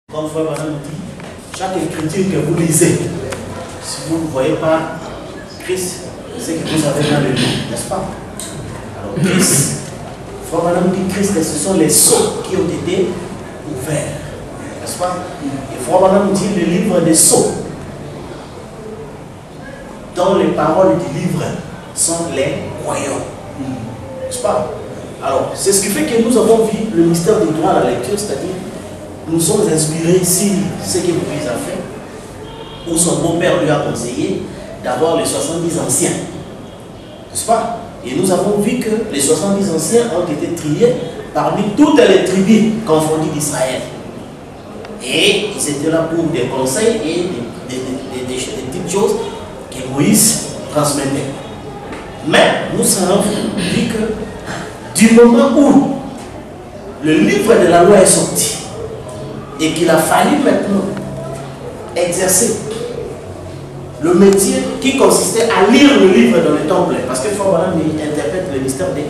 Comme Frère Branham dit, chaque écriture que vous lisez, si vous ne voyez pas Christ, c'est que vous avez mal lu, n'est-ce pas? Alors Christ, Frère Branham dit Christ, ce sont les sceaux qui ont été ouverts, n'est-ce pas? Et Frère Branham dit le livre des sceaux, dont les paroles du livre sont les croyants, n'est-ce pas? Alors, c'est ce qui fait que nous avons vu le mystère du droit à la lecture, c'est-à-dire nous sommes inspirés si ce que Moïse a fait, ou son beau-père lui a conseillé d'avoir les 70 anciens, n'est-ce pas? Et nous avons vu que les 70 anciens ont été triés parmi toutes les tribus confondues d'Israël. Et ils étaient là pour des conseils et des petites choses que Moïse transmettait. Mais nous avons vu que du moment où le livre de la loi est sorti et qu'il a fallu maintenant exercer le métier qui consistait à lire le livre dans le temple, parce que Frère Branham interprète le mystère de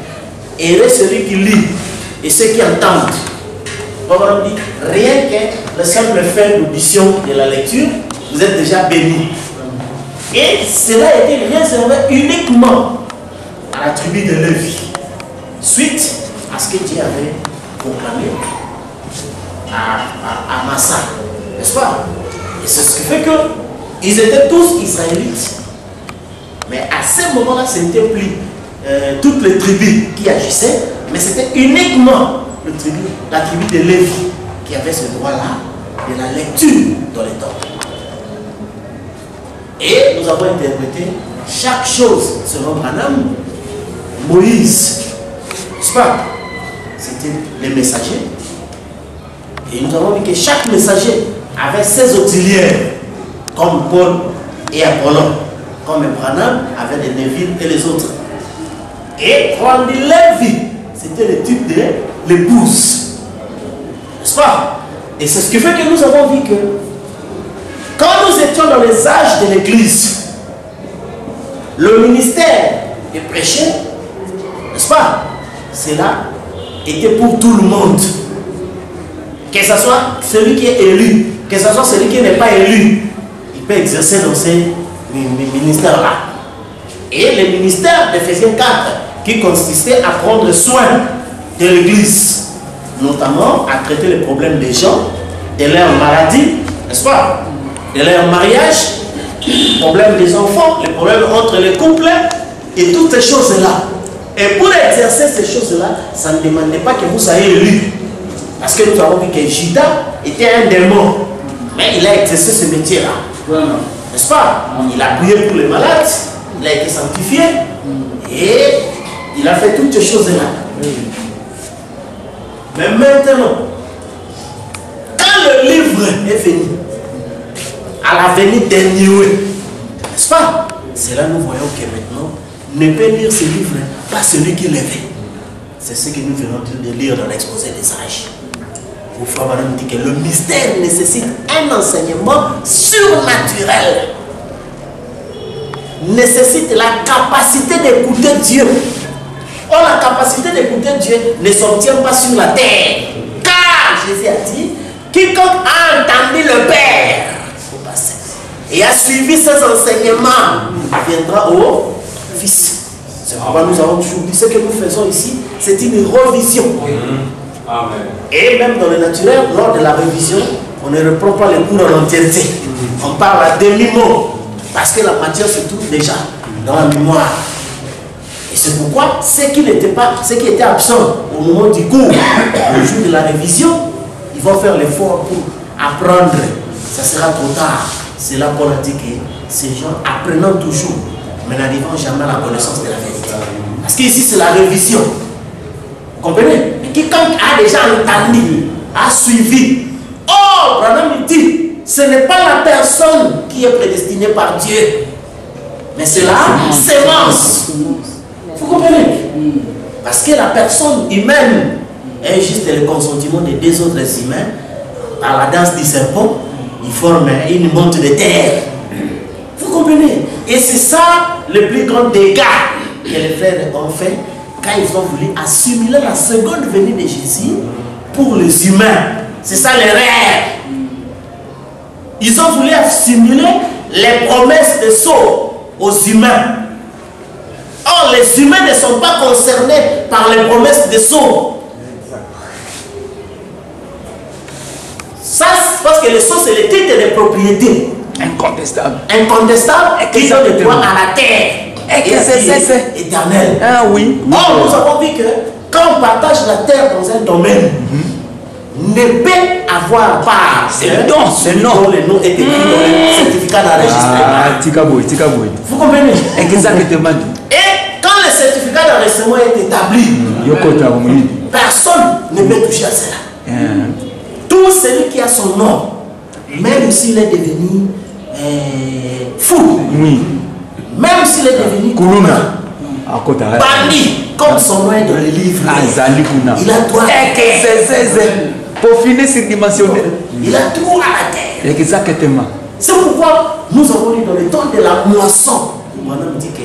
errer celui qui lit et ceux qui entendent. Frère Branham dit rien que le simple fait d'audition de la lecture, vous êtes déjà bénis. Et cela a été réservé uniquement à la tribu de Lévi, suite à ce que Dieu avait proclamé à Massa, n'est-ce pas? Et c'est ce qui fait qu'ils étaient tous israélites. Mais à ce moment-là, ce n'était plus toutes les tribus qui agissaient, mais c'était uniquement la tribu de Lévi qui avait ce droit-là de la lecture dans les temples. Et nous avons interprété chaque chose selon Branham. Moïse, n'est-ce pas? C'était les messagers. Et nous avons vu que chaque messager avait ses auxiliaires, comme Paul et Apollon, comme Branham avait des Neville et les autres. Et quand on dit Lévi, c'était le type de l'épouse, n'est-ce pas? Et c'est ce qui fait que nous avons vu que quand nous étions dans les âges de l'Église, le ministère de prêcher, n'est-ce pas? Cela était pour tout le monde. Que ce soit celui qui est élu, que ce soit celui qui n'est pas élu, il peut exercer dans ces ministères-là. Et le ministère d'Éphésiens 4, qui consistait à prendre soin de l'Église, notamment à traiter les problèmes des gens, de leur maladie, n'est-ce pas? De leur mariage, les problèmes des enfants, les problèmes entre les couples, et toutes ces choses-là. Et pour exercer ces choses-là, ça ne demandait pas que vous soyez élu. Parce que nous avons vu que Judas était un démon. Mais il a exercé ce métier-là. N'est-ce pas? Il a prié pour les malades, il a été sanctifié, et il a fait toutes ces choses-là. Mais maintenant, quand le livre est venu, à la venue d'Enioué, n'est-ce pas? C'est là que nous voyons que maintenant, ne peut lire ce livre, pas celui qui l'avait. C'est ce que nous venons de lire dans l'exposé des âges. Où Frère Branham dit que le mystère nécessite un enseignement surnaturel. Nécessite la capacité d'écouter Dieu. Or, la capacité d'écouter Dieu ne s'obtient pas sur la terre. Car Jésus a dit, quiconque a entendu le Père et a suivi ses enseignements viendra au Fils. C'est pourquoi nous avons toujours dit ce que nous faisons ici, c'est une revision. Amen. Et même dans le naturel, lors de la révision, on ne reprend pas les cours en entièreté. On parle à demi-mot, parce que la matière se trouve déjà dans la mémoire. Et c'est pourquoi ceux qui étaient absents au moment du cours, le jour de la révision, ils vont faire l'effort pour apprendre. Ça sera trop tard. C'est là qu'on a dit que ces gens apprenant toujours, mais n'arrivant jamais à la connaissance de la vérité. Parce qu'ici, c'est la révision. Vous comprenez? Mais quiconque a déjà entendu, a suivi. Oh, Branham dit, ce n'est pas la personne qui est prédestinée par Dieu, mais c'est la sémence. Vous comprenez? Parce que la personne humaine est juste le consentiment de deux autres humains. Par la danse du serpent, ils forment une monte de terre. Vous comprenez? Et c'est ça le plus grand dégât que les frères ont fait quand ils ont voulu assimiler la seconde venue de Jésus pour les humains. C'est ça l'erreur. Ils ont voulu assimiler les promesses de sceaux aux humains. Or, les humains ne sont pas concernés par les promesses de sceaux. Ça, c'est parce que les sceaux, c'est le titre des propriétés. Incontestable. Incontestable et qui donne le droit à la terre. Et que c'est éternel. Ah oui. Or, nous avons vu que quand on partage la terre dans un domaine, ne peut avoir part. C'est le don, c'est le nom. Le nom est écrit dans le certificat d'enregistrement. Vous comprenez? Exactement. Et quand le certificat d'enregistrement est établi, personne ne peut toucher à cela. Tout celui qui a son nom, même s'il est devenu fou, même s'il est devenu bandit, comme son nom est dans le livre, il a droit à la terre. Pour finir surdimensionné. Il a droit à la terre. Exactement. C'est pourquoi nous avons dit dans le temps de la moisson, Madame dit que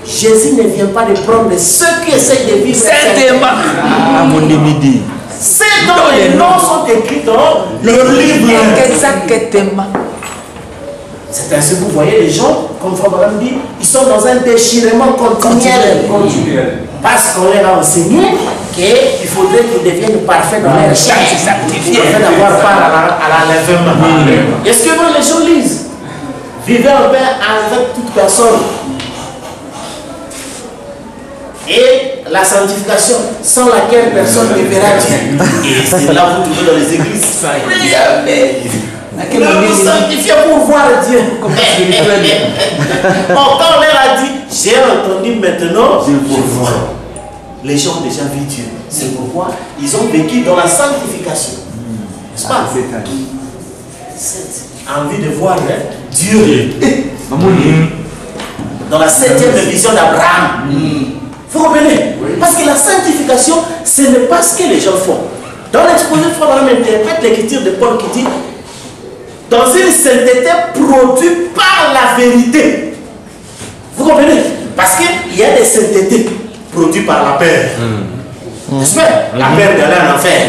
Jésus ne vient pas de prendre ceux qui essayent de vivre certainement. Ah, mon midi. C'est dont les noms sont écrits dans le livre. Exactement. C'est ainsi que vous voyez les gens, comme Frère Madame dit, ils sont dans un déchirement continuel. Parce qu'on leur a enseigné qu'il faudrait qu'ils deviennent parfaits dans leur chair. Afin d'avoir part à l'enlèvement. Est-ce que les gens lisent? Vivez en paix avec toute personne. Et la sanctification sans laquelle personne ne verra Dieu. Et c'est là que vous trouvez dans les églises. Nous nous sanctifions pour voir Dieu. Quand on leur a dit, j'ai entendu maintenant, je vois. Les gens ont déjà vu Dieu. C'est pourquoi ils ont vécu dans la sanctification. N'est-ce pas? Cette envie de voir Dieu. Dans la 7e vision d'Abraham. Vous comprenez? Parce que la sanctification, ce n'est pas ce que les gens font. Dans l'exposé, il faut interpréter l'écriture de Paul qui dit dans une sainteté produite par la vérité. Vous comprenez? Parce qu'il y a des saintetés produites par la peur. N'est-ce pas? La peur d'aller en enfer.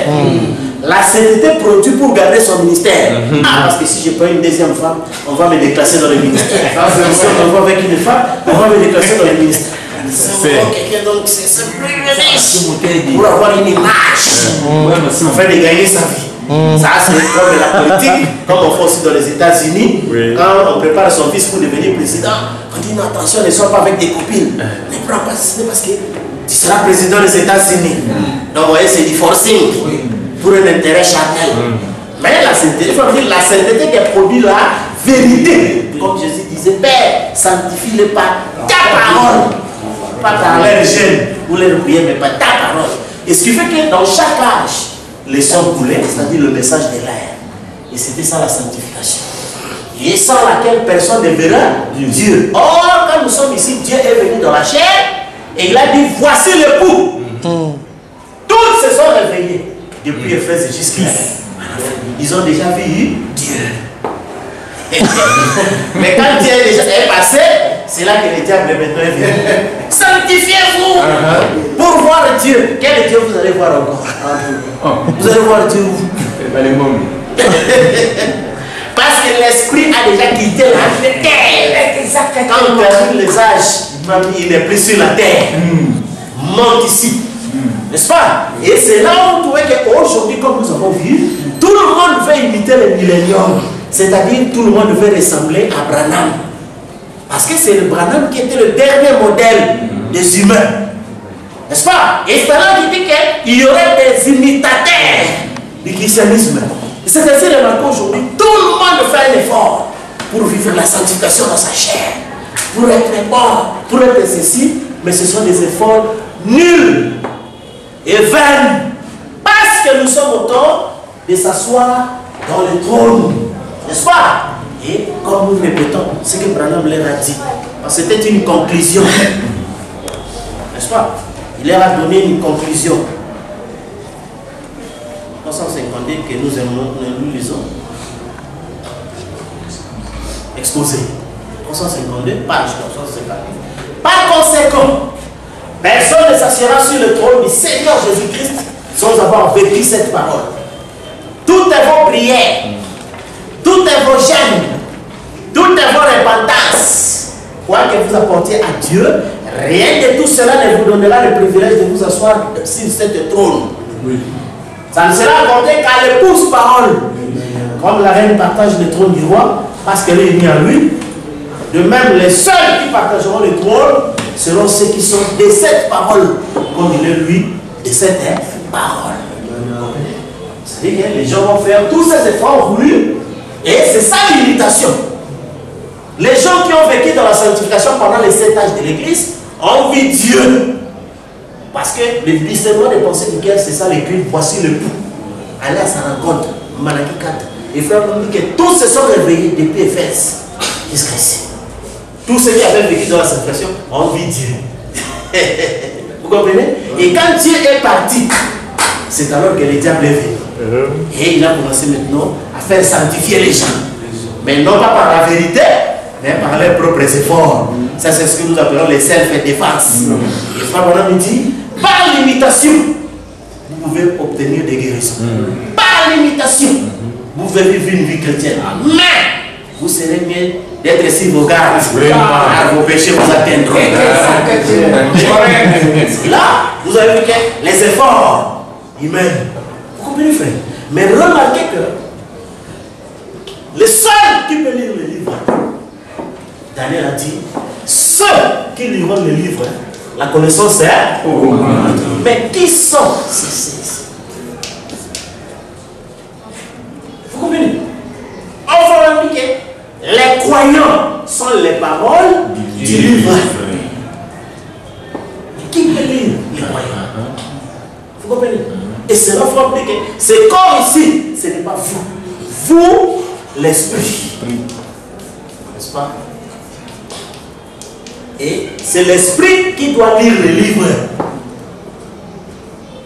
La sainteté produite pour garder son ministère. Parce que si je prends une deuxième femme, on va me déclasser dans le ministère. Si on va avec une femme, on va me déclasser dans le ministère. C'est quelqu'un donc c'est privilège pour avoir une image afin de gagner sa vie. Ça c'est comme la politique, comme on fait aussi dans les États-Unis. Quand on prépare son fils pour devenir président, on dit non, attention, ne sois pas avec des copines. Ne prends pas ceci parce que tu seras président des États-Unis. Donc vous voyez, c'est du forcing pour un intérêt charnel. Mais la sainteté, il faut dire la sainteté qui produit la vérité. Comme Jésus disait, Père, sanctifie-le par ta parole. Pas par l'air jeune ou l'air prier, mais pas ta parole. Et ce qui fait que dans chaque âge, les sons coulaient, c'est-à-dire le message de l'air. Et c'était ça la sanctification. Et sans laquelle personne ne verra Dieu. Or, quand nous sommes ici, Dieu est venu dans la chair et il a dit voici l'époux. Tous se sont réveillés depuis Éphèse jusqu'à ils ont déjà vu Dieu. Mais quand Dieu est passé, c'est là que le diable maintenant est venu. Sanctifiez-vous pour voir Dieu. Quel Dieu vous allez voir encore? Vous allez voir Dieu où? Parce que l'esprit a déjà quitté la terre. Quand on termine les âges, il n'est plus sur la terre. Monte ici. N'est-ce pas? Et c'est là où vous trouvez qu'aujourd'hui, comme nous avons vu, tout le monde veut imiter le millénium. C'est-à-dire tout le monde veut ressembler à Branham. Parce que c'est le Branham qui était le dernier modèle des humains. N'est-ce pas? Et c'est là qu'il dit qu'il y aurait des imitateurs du christianisme. Et c'est ainsi remarqué aujourd'hui, tout le monde fait un effort pour vivre la sanctification dans sa chair. Pour être bon, pour être ceci, mais ce sont des efforts nuls et vains. Parce que nous sommes au temps de s'asseoir dans le trône. N'est-ce pas? Et comme nous répétons ce que Branham leur a dit, parce que c'était une conclusion. N'est-ce pas? Il leur a donné une conclusion. 352 que nous lisons. Exposé. 352, page 352. Par conséquent, personne ne s'assiera sur le trône du Seigneur Jésus-Christ sans avoir vécu cette parole. Toutes vos prières, toutes vos gênes Dieu, rien de tout cela ne vous donnera le privilège de vous asseoir sur cette trône. Oui. Ça ne sera accordé qu'à l'épouse parole. Comme la reine partage le trône du roi, parce qu'elle est unie à lui, de même les seuls qui partageront le trône seront ceux qui sont de cette parole, comme il est lui, de cette parole. C'est-à-dire que les gens vont faire tous ces efforts voulus, et c'est ça l'imitation. Les gens qui ont vécu dans la sanctification pendant les 7 âges de l'église ont vu Dieu. Parce que le discernement des pensées du cœur, c'est ça le culte. Voici le tout. Allez à sa rencontre, Malachie 4. Et frère, on dit que tous se sont réveillés depuis Éphèse jusqu'ici. Tous ceux qui avaient vécu dans la sanctification ont vu Dieu. Vous comprenez? Et quand Dieu est parti, c'est alors que le diable est venu. Et il a commencé maintenant à faire sanctifier les gens. Mais non pas par la vérité, mais par leurs propres efforts. Ça, c'est ce que nous appelons les self-défense. Et frère Branham me dit, par l'imitation, vous pouvez obtenir des guérisons. Par l'imitation, vous pouvez vivre une vie chrétienne. Mais vous serez mieux d'être sur vos gardes. Vos péchés vous atteindront. Là, vous avez vu que les efforts humains. Vous comprenez, frère? Mais remarquez que le seul qui peut lire le livre, Daniel a dit, ceux qui liront le livre, la connaissance est augmentée. Mais qui sont ces? Vous comprenez? On va indiquer, les croyants sont les paroles du livre. Qui peut lire les croyants? Vous comprenez? Et cela faut rappeler que ce corps ici, ce n'est pas vous. Vous, l'esprit. N'est-ce pas? Et c'est l'esprit qui doit lire le livre.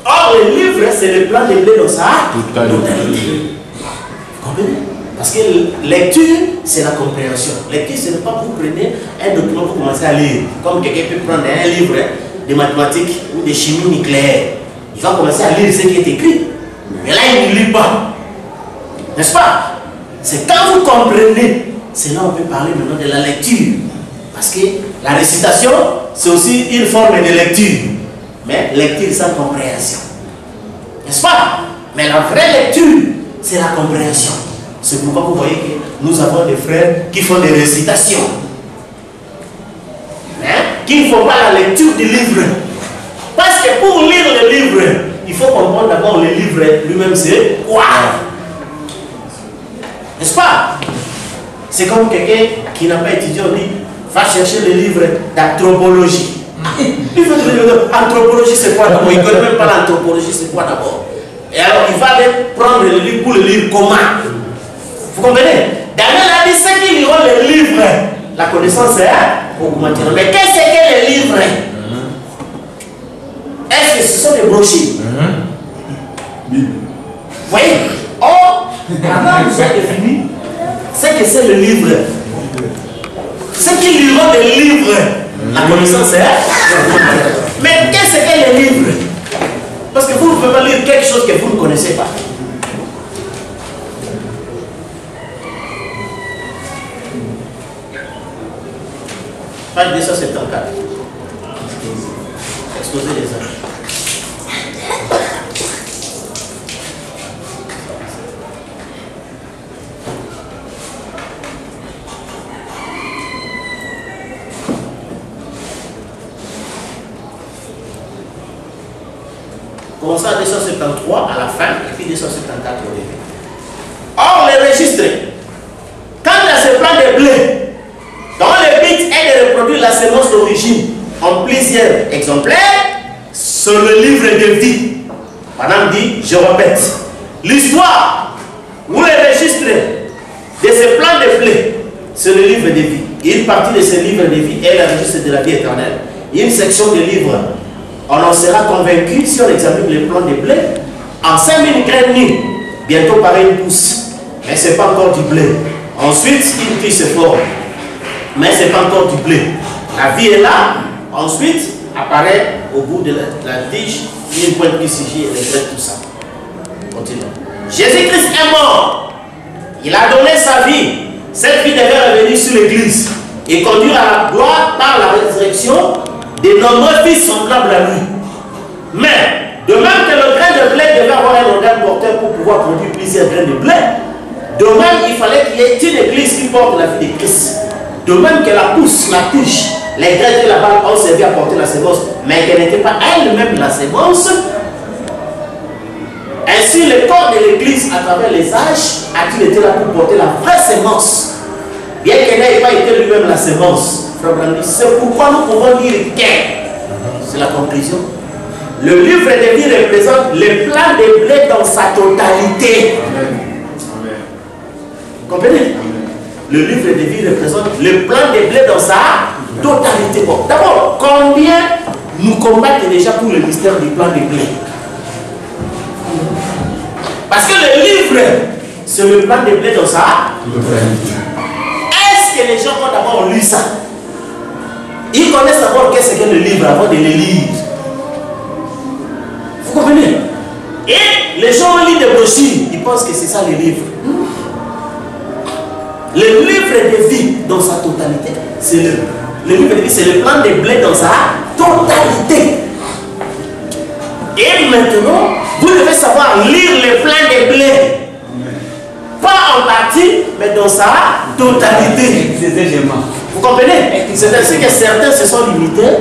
Or, le livre, c'est le plan de blé dans sa totalité. Vous comprenez? Parce que lecture, c'est la compréhension. Lecture, ce n'est pas vous prenez un document pour commencer à lire. Comme quelqu'un peut prendre un livre de mathématiques ou de chimie nucléaire. Il va commencer à lire ce qui est écrit. Mais là, il ne lit pas. N'est-ce pas? C'est quand vous comprenez, c'est là on peut parler maintenant de la lecture. Parce que la récitation, c'est aussi une forme de lecture. Mais lecture sans compréhension. N'est-ce pas? Mais la vraie lecture, c'est la compréhension. C'est pourquoi vous voyez que nous avons des frères qui font des récitations. Hein? Qui ne font pas la lecture du livre. Parce que pour lire le livre, il faut comprendre d'abord le livre lui-même, c'est quoi? N'est-ce pas? C'est comme quelqu'un qui n'a pas étudié, on dit, va chercher le livre d'anthropologie. Anthropologie, c'est quoi d'abord? Il ne connaît même pas l'anthropologie, c'est quoi d'abord? Et alors, il va aller prendre le livre pour le lire comment? Vous comprenez? Daniel a dit, ceux qui liront le livre, la connaissance est augmentée. Mais qu'est-ce que les livres? Est-ce que ce sont des brochures? Vous voyez? Or, avant vous avez défini ce que c'est le livre. Ceux qui liront le livre, la connaissance est. Mais qu'est-ce que les livres? Parce que vous ne pouvez pas lire quelque chose que vous ne connaissez pas. Page 274. Exposer les âges. Commençons à 273 à la fin et puis 274 au début. Or, les registres, quand il y a ce plan de blé, dont le but est de reproduire la sémence d'origine en plusieurs exemplaires, sur le livre de vie. Madame dit, je répète, l'histoire ou le registre de ce plan de blé, c'est le livre de vie. Une partie de ce livre de vie est le registre de la vie éternelle. Une section de livres. On en sera convaincu si on examine le plan de blé. En 5000 graines nues, bientôt pareil une pousse. Mais ce n'est pas encore du blé. Ensuite, une tige se forme. Mais ce n'est pas encore du blé. La vie est là. Ensuite, apparaît au bout de la tige une pointe qui s'agit et regrette tout ça. Continuons. Jésus-Christ est mort. Il a donné sa vie. Cette vie devait revenir sur l'église. et conduire à la gloire par la résurrection de nombreux fils semblables à lui. Mais, de même que le grain de blé devait avoir un organe porteur pour pouvoir produire plusieurs grains de blé, de même il fallait qu'il y ait une église qui porte la vie de Christ. De même que la pousse, la tige, les graines de la balle ont servi à porter la sémence, mais qu'elle n'était pas elle-même la sémence. Ainsi, le corps de l'église, à travers les âges, a-t-il été là pour porter la vraie sémence, bien qu'elle n'ait pas été lui-même la sémence. C'est pourquoi nous pouvons dire que, c'est la conclusion, le livre de vie représente le plan de blé dans sa totalité. Vous comprenez? Le livre de vie représente le plan de blé dans sa totalité. Bon, d'abord, combien nous combattons déjà pour le mystère du plan de blé? Parce que le livre, c'est le plan de blé dans sa totalité. Est-ce que les gens ont d'abord lu ça? Ils connaissent d'abord qu'est-ce que le livre avant de le lire. Vous comprenez? Et les gens lisent des brochures, ils pensent que c'est ça le livre. Le livre de vie dans sa totalité, c'est le livre de vie, c'est le plan de blé dans sa totalité. Et maintenant, vous devez savoir lire le plan de blé. Pas en partie, mais dans sa totalité. Vous comprenez? C'est ainsi que certains se sont limités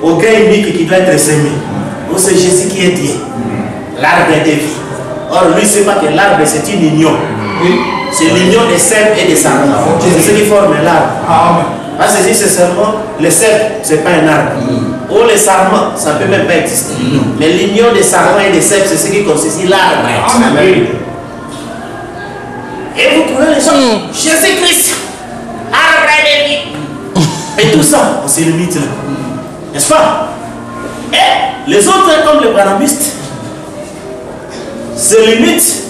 au grain unique qui doit être semé. C'est Jésus qui est Dieu, l'arbre de vie. Or, lui, c'est pas que l'arbre, c'est une union. C'est l'union des cèpes et des sarments. C'est ce qui forme l'arbre. Parce que si c'est seulement le cèpe, c'est pas un arbre. Ou les sarments, ça ne peut même pas exister. Mais l'union des sarments et des cèpes, c'est ce qui constitue l'arbre. Et vous trouvez les gens, Jésus-Christ, arbre de vie. Et tout ça, on se limite là. N'est-ce pas? Et les autres, comme les branhamistes, se limitent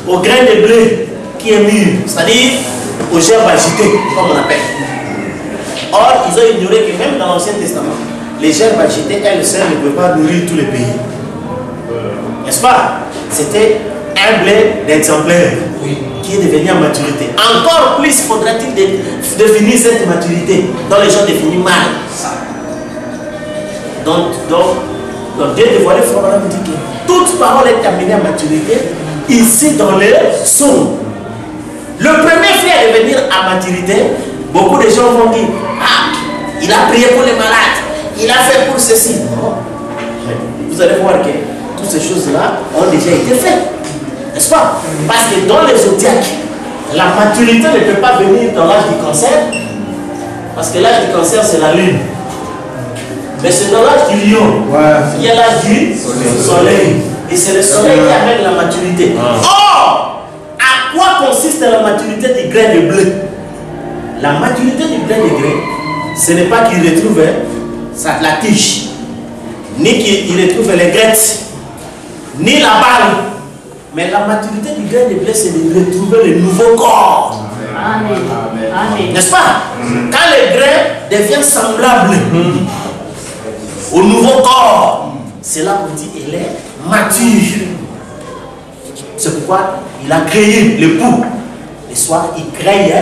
au grain de blé qui est mûr, c'est-à-dire aux gerbes agitées, comme on appelle. Or, ils ont ignoré que même dans l'Ancien Testament, les gerbes agitées, elles seules ne peuvent pas nourrir tous les pays. N'est-ce pas? C'était un blé d'exemplaire qui est devenu en maturité. Encore plus faudra-t-il définir cette maturité dont les gens définissent mal. Donc Dieu dévoilé Abraham dit que toute parole est amenée à maturité ici dans les psaumes. Le premier frère de venir à maturité, beaucoup de gens vont dire, ah, il a prié pour les malades, il a fait pour ceci. Non. Vous allez voir que toutes ces choses-là ont déjà été faites. N'est-ce pas? Parce que dans les zodiaques, la maturité ne peut pas venir dans l'âge du cancer, parce que l'âge du cancer c'est la lune. Mais c'est dans l'âge du lion. Il y a l'âge du soleil. Et c'est le soleil qui amène la maturité. Or, à quoi consiste la maturité du grain de blé? La maturité du grain de blé, ce n'est pas qu'il retrouve la tige, ni qu'il retrouve les graines, ni la balle. Mais la maturité du grain de blé, c'est de retrouver le nouveau corps. N'est-ce pas? Quand le grain devient semblable au nouveau corps, c'est là qu'on dit qu'il est mature. C'est pourquoi il a créé l'époux. Le soir, il crée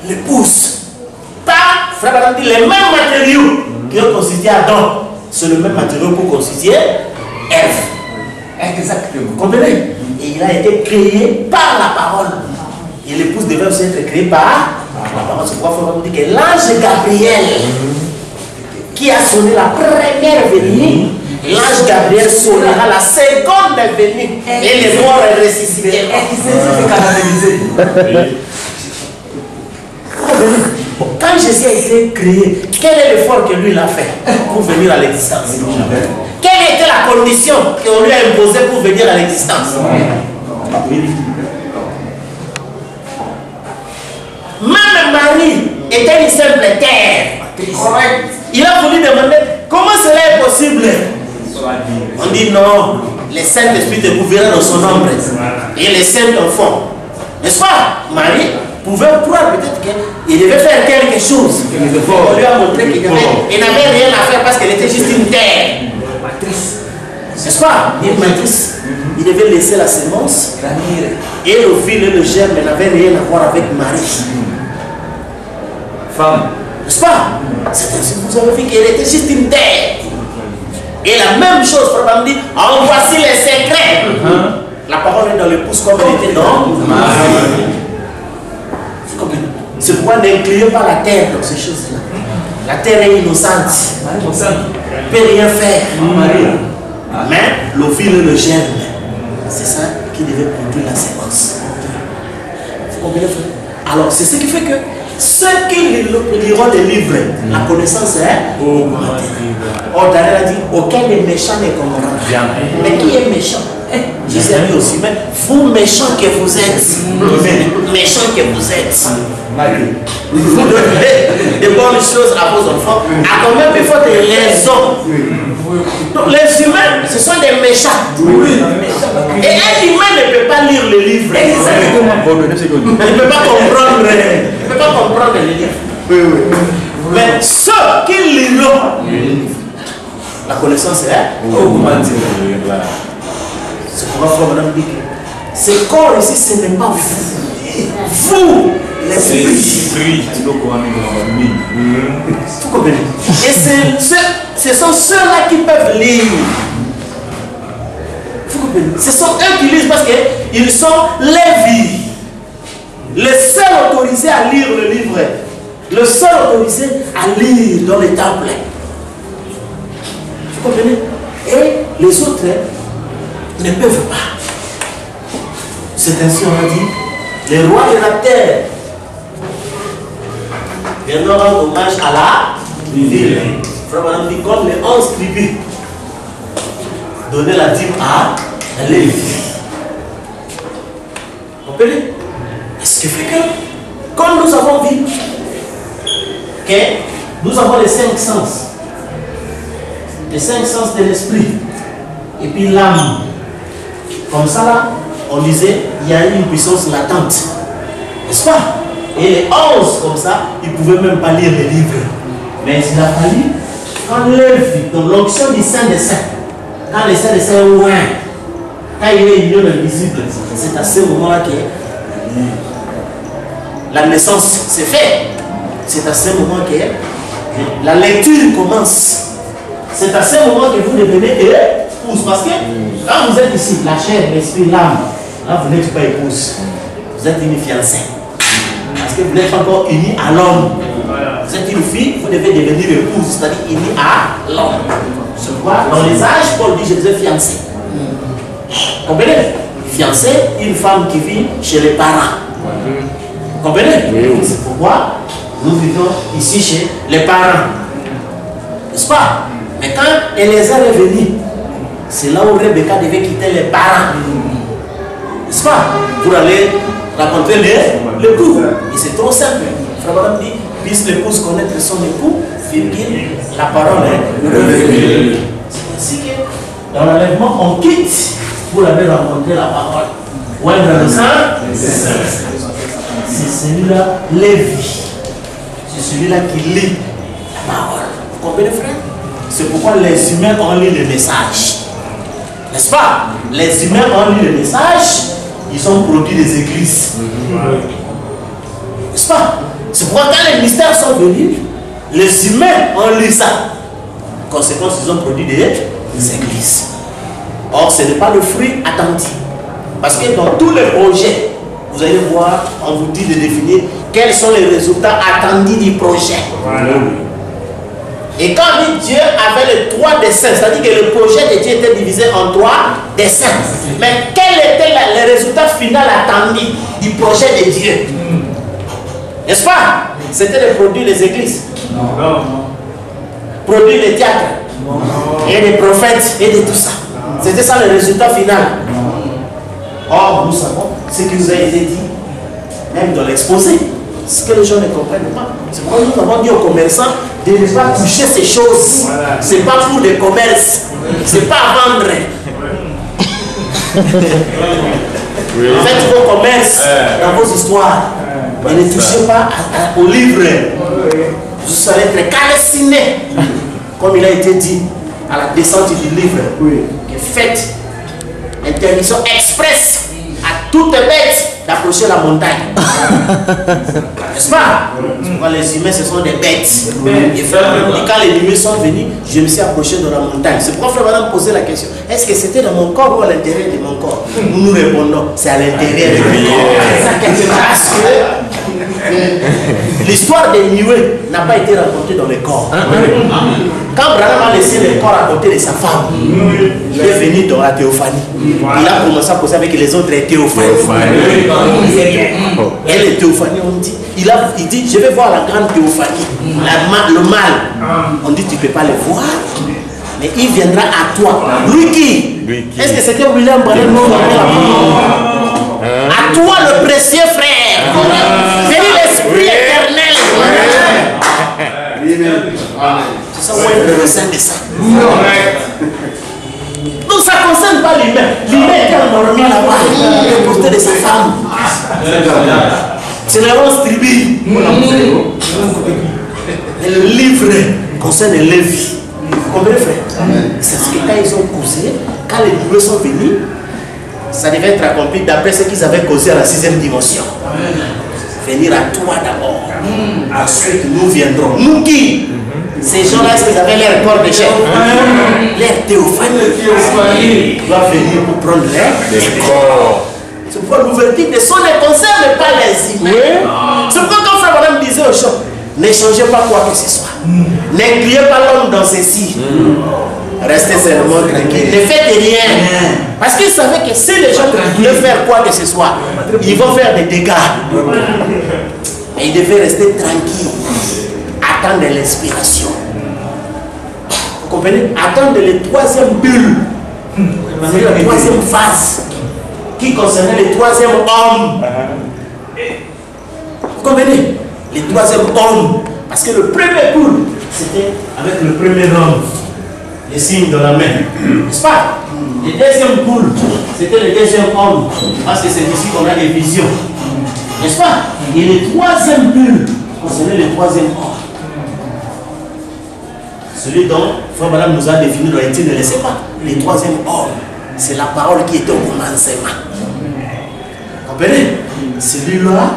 l'épouse. Par, frère Adam dit, les mêmes matériaux qui ont constitué Adam, c'est le même matériau pour constituer Ève. Exactement. Vous comprenez? Et il a été créé par la parole. Et l'épouse devait aussi être créée par la parole. C'est pourquoi Frère Adam dit que l'ange Gabriel, qui a sonné la première venue, l'ange Gabriel sonnera la seconde venue et les morts ressusciteront. Et qui s'est canalisé. Quand Jésus a été créé, quel est l'effort que lui a fait pour venir à l'existence? Quelle était la condition qu'on lui a imposée pour venir à l'existence? Même Marie était une simple terre. Il a voulu demander comment cela est possible. On dit non, les saints esprits te gouvernaient dans son ombre et les saints enfants. N'est-ce pas? Marie pouvait croire peut-être qu'il devait faire quelque chose. On lui a montré qu'il n'avait rien à faire parce qu'elle était juste une terre. N'est-ce pas? Une matrice. Il devait laisser la sémence et le fil et le germe n'avaient rien à voir avec Marie. femme. N'est-ce pas? Vous avez vu qu'elle était juste une terre. Et la même chose, Frère dit, en voici les secrets. La parole est dans l'épouse comme elle était dans Marie. C'est pourquoi n'incluez pas la terre dans ces choses-là. La terre est innocente. Elle ne peut rien faire. Mais le fil et le germe, c'est ça qui devait produire la séquence. Vous comprenez, frère? Alors, c'est ce qui fait que ceux qui liront les livres, la connaissance est augmentée. Or, Daniel a dit, aucun des méchants ne comprendra. Mais qui est méchant? Jésus a dit aussi, mais vous méchants que vous êtes, méchants que vous êtes, vous donnez des bonnes choses à vos enfants, à combien il faut des raisons. Donc, les humains, ce sont des méchants. Et un humain ne peut pas lire le livre. Il ne peut pas comprendre le livre. Mais ceux qui liront, la connaissance est augmentée. C'est pourquoi Madame dit que ce corps ici, ce n'est pas vous. Vous, l'esprit. Vous comprenez? Et ce sont ceux-là qui peuvent lire. Vous comprenez? Ce sont eux qui lisent parce qu'ils sont lévites. Les seuls autorisés à lire le livre. Le seul autorisé à lire dans les temples. Vous comprenez? Et les autres ne peuvent pas. C'est ainsi on a dit, les rois de la terre viendront rendre hommage à la ville. Frère Madame dit, comme les 11 tribus donner la dîme à Lévi. Vous comprenez? Ce qui fait que, comme nous avons vu que nous avons les 5 sens, les 5 sens de l'esprit, et puis l'âme. Comme ça là, on disait, il y a une puissance latente. N'est-ce pas? Et les 11 comme ça, ils ne pouvaient même pas lire les livres. Mais il a fallu, quand Lévi, donc l'onction du Saint des Saints, quand les Saints des Saints ouvrent, quand il est union invisible, c'est à ce moment-là que la naissance s'est faite. C'est à ce moment que la lecture commence. C'est à ce moment que vous devenez épouse. Parce que quand vous êtes ici, la chair, l'esprit, l'âme, là vous n'êtes pas épouse. Vous êtes une fiancée. Parce que vous n'êtes pas encore unis à l'homme. Vous êtes une fille, vous devez devenir épouse, c'est-à-dire unis à l'homme. Je vois, dans les âges, Paul dit, je vous ai fiancé. Comprenez? Fiancé, une femme qui vit chez les parents. Comprenez? C'est pourquoi nous vivons ici chez les parents. N'est-ce pas? Mais quand Eliezer est venu, c'est là où Rebecca devait quitter les parents. N'est-ce pas? Pour aller rencontrer l'époux. Et c'est trop simple. Frère Madame dit, puisse l'épouse connaître son époux, la parole est revenue. C'est ainsi que dans l'enlèvement, on quitte pour aller rencontrer la parole. Ouais, dans le sang, c'est celui-là, Lévi. C'est celui-là qui lit la parole. Vous comprenez, frère? C'est pourquoi les humains ont lu le message. N'est-ce pas? Les humains ont lu le message, ils ont produit des églises. N'est-ce pas? C'est pourquoi quand les mystères sont venus, les humains ont lu ça. En conséquence, ils ont produit des églises. Or, ce n'est pas le fruit attendu. Parce que dans tous les projets, vous allez voir, on vous dit de définir quels sont les résultats attendus du projet. Et quand Dieu avait les 3 dessins, c'est-à-dire que le projet de Dieu était divisé en 3 dessins. Mais quel était le résultat final attendu du projet de Dieu? N'est-ce pas? C'était de produire les églises. Produire les théâtres. Et des prophètes et de tout ça. C'était ça le résultat final. Or, nous savons ce qui nous a été dit, même dans l'exposé, ce que les gens ne comprennent pas. C'est pourquoi nous avons dit aux commerçants de ne pas toucher ces choses. Voilà. Ce n'est pas pour le commerce. Ce n'est pas à vendre. Faites vos commerces dans vos histoires. Et ne touchez pas au livre. Vous serez très calciné. Comme il a été dit à la descente du livre. Que faites interdiction express à toute bête d'approcher la montagne. N'est-ce pas? Les humains, ce sont des bêtes. Et quand les nuées sont venues, je me suis approché de la montagne. C'est pourquoi frère madame posait la question. Est-ce que c'était dans mon corps ou à l'intérieur de mon corps? Nous répondons, c'est à l'intérieur de mon corps. Parce que l'histoire des nuées n'a pas été racontée dans le corps. Quand Branham a laissé le corps à côté de sa femme, il est venu dans la théophanie. Il a commencé à causer avec les autres théophanies. Et les théophanies ont dit, il dit, je vais voir la grande théophanie, le mal. On dit, tu ne peux pas le voir, mais il viendra à toi. Lui qui? Est-ce que c'était William Branham? À toi le précieux frère. C'est l'esprit éternel. C'est ça, on est sein de ça. Donc ça ne concerne pas l'humain. L'humain est endormi là-bas, le porté de sa femme. C'est la 11 tribus. Et le livre concerne les vies. Vous comprenez, frère? C'est ce que quand ils ont causé, quand les nuées sont venus, ça devait être accompli d'après ce qu'ils avaient causé à la 6e dimension. Venir à toi d'abord. Ensuite, nous viendrons. Nous qui? Ces gens-là, est-ce qu'ils avaient leur corps de chef? Leur théophanie doivent venir pour prendre leur corps. C'est pourquoi l'ouverture des sons ne concerne pas les humains. C'est pourquoi quand frère madame disait aux gens, n'échangez pas quoi que ce soit. N'incluez pas l'homme dans ceci. Restez seulement tranquille. Ne faites rien. Parce qu'ils savaient que si les gens voulaient faire quoi que ce soit, ils vont faire des dégâts. Et ils devaient rester tranquilles. Attendre l'inspiration. Vous comprenez? Attendre le 3e bulle. C'est la 3e phase qui concernait le 3e homme. Vous comprenez? Le 3e homme. Parce que le premier bulle, c'était avec le premier homme. Les signes de la main. N'est-ce pas? Le 2e bulle, c'était le 2e homme. Parce que c'est ici qu'on a des visions. N'est-ce pas? Et le 3e bulle concernait le 3e homme. Celui dont frère madame nous a défini dans l'étude, ne laissez pas. Le 3e homme, c'est la parole qui était au commencement. Vous comprenez? Celui-là,